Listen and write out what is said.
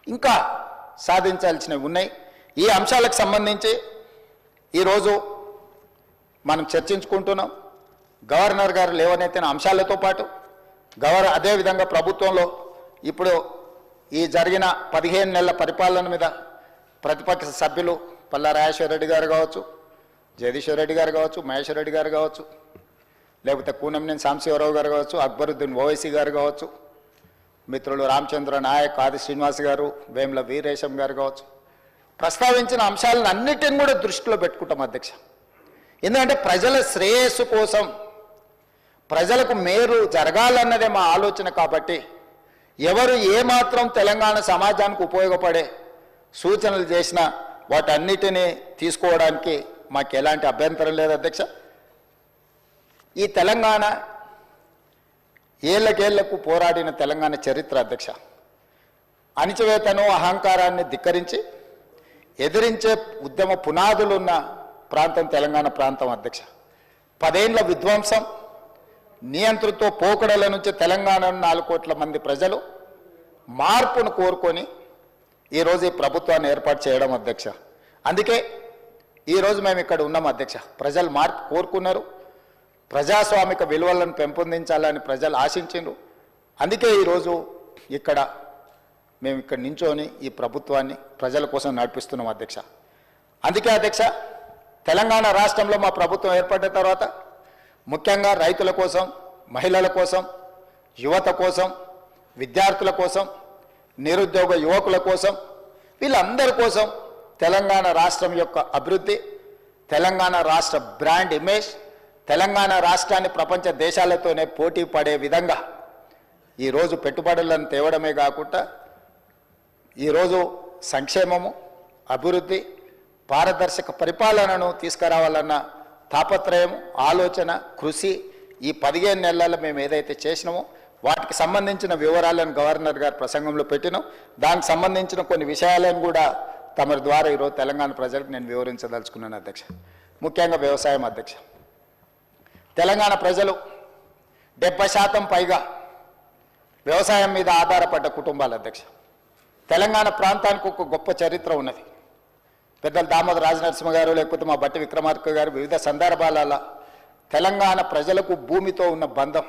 ఇంకా సాధించాల్సినవి ఉన్నాయి. ఈ అంశాలకు సంబంధించి ఈరోజు మనం చర్చించుకుంటున్నాం. గవర్నర్ గారు లేవనెత్తిన అంశాలతో పాటు అదేవిధంగా ప్రభుత్వంలో ఇప్పుడు ఈ జరిగిన 15 నెలల పరిపాలన మీద ప్రతిపక్ష సభ్యులు పల్లా రాజేశ్వర రెడ్డి గారు కావచ్చు, జగదీశ్వర్ రెడ్డి గారు కావచ్చు, మహేశ్వర్ రెడ్డి గారు కావచ్చు, లేకపోతే కూనంనేని సాంబశివరావు గారు కావచ్చు, అక్బరుద్దీన్ ఓవైసీ గారు కావచ్చు, మిత్రులు రామచంద్ర నాయక్, ఆది శ్రీనివాస్ గారు, వేముల వీరేశం గారు కావచ్చు, ప్రస్తావించిన అంశాలను అన్నిటిని కూడా దృష్టిలో పెట్టుకుంటాం అధ్యక్ష. ఎందుకంటే ప్రజల శ్రేయస్సు కోసం, ప్రజలకు మేలు జరగాలన్నదే మా ఆలోచన. కాబట్టి ఎవరు ఏమాత్రం తెలంగాణ సమాజానికి ఉపయోగపడే సూచనలు చేసినా వాటన్నిటినీ తీసుకోవడానికి మాకు ఎలాంటి అభ్యంతరం లేదు అధ్యక్ష. ఈ తెలంగాణ ఏళ్లకేళ్లకు పోరాడిన తెలంగాణ చరిత్ర అధ్యక్ష. అణిచివేతను, అహంకారాన్ని ధిక్కరించి ఎదిరించే ఉద్యమ పునాదులున్న ప్రాంతం తెలంగాణ ప్రాంతం అధ్యక్ష. 10 ఏళ్ల విధ్వంసం, నియంతృత్వ పోకడల నుంచి తెలంగాణ 4 కోట్ల మంది ప్రజలు మార్పును కోరుకొని ఈరోజు ఈ ప్రభుత్వాన్ని ఏర్పాటు చేయడం అధ్యక్ష. అందుకే ఈరోజు మేము ఇక్కడ ఉన్నాం అధ్యక్ష. ప్రజలు మార్పు కోరుకున్నారు, ప్రజాస్వామిక విలువలను పెంపొందించాలని ప్రజలు ఆశించారు. అందుకే ఈరోజు మేము ఇక్కడ నించొని ఈ ప్రభుత్వాన్ని ప్రజల కోసం నడిపిస్తున్నాం అధ్యక్ష. అందుకే అధ్యక్ష, తెలంగాణ రాష్ట్రంలో మా ప్రభుత్వం ఏర్పడిన తర్వాత ముఖ్యంగా రైతుల కోసం, మహిళల కోసం, యువత కోసం, విద్యార్థుల కోసం, నిరుద్యోగ యువకుల కోసం, వీళ్ళందరి కోసం తెలంగాణ రాష్ట్రం యొక్క అభివృద్ధి, తెలంగాణ రాష్ట్ర బ్రాండ్ ఇమేజ్, తెలంగాణ రాష్ట్రాన్ని ప్రపంచ దేశాలతోనే పోటీ పడే విధంగా ఈరోజు పెట్టుబడులను తేవడమే కాకుండా ఈరోజు సంక్షేమము, అభివృద్ధి, పారదర్శక పరిపాలనను తీసుకురావాలన్న తాపత్రయం, ఆలోచన, కృషి ఈ 15 నెలల్లో మేము ఏదైతే చేసినామో వాటికి సంబంధించిన వివరాలను గవర్నర్ గారు ప్రసంగంలో పెట్టినాం. దానికి సంబంధించిన కొన్ని విషయాలను కూడా తమ ద్వారా ఈరోజు తెలంగాణ ప్రజలకు నేను వివరించదలుచుకున్నాను అధ్యక్ష. ముఖ్యంగా వ్యవసాయం అధ్యక్ష. తెలంగాణ ప్రజలు 70% పైగా వ్యవసాయం మీద ఆధారపడ్డ కుటుంబాలు అధ్యక్ష. తెలంగాణ ప్రాంతానికి ఒక గొప్ప చరిత్ర ఉన్నది. పెద్దలు దామోదర రాజనరసింహ గారు, లేకపోతే మా బట్టి విక్రమార్క గారు వివిధ సందర్భాలలో తెలంగాణ ప్రజలకు భూమితో ఉన్న బంధం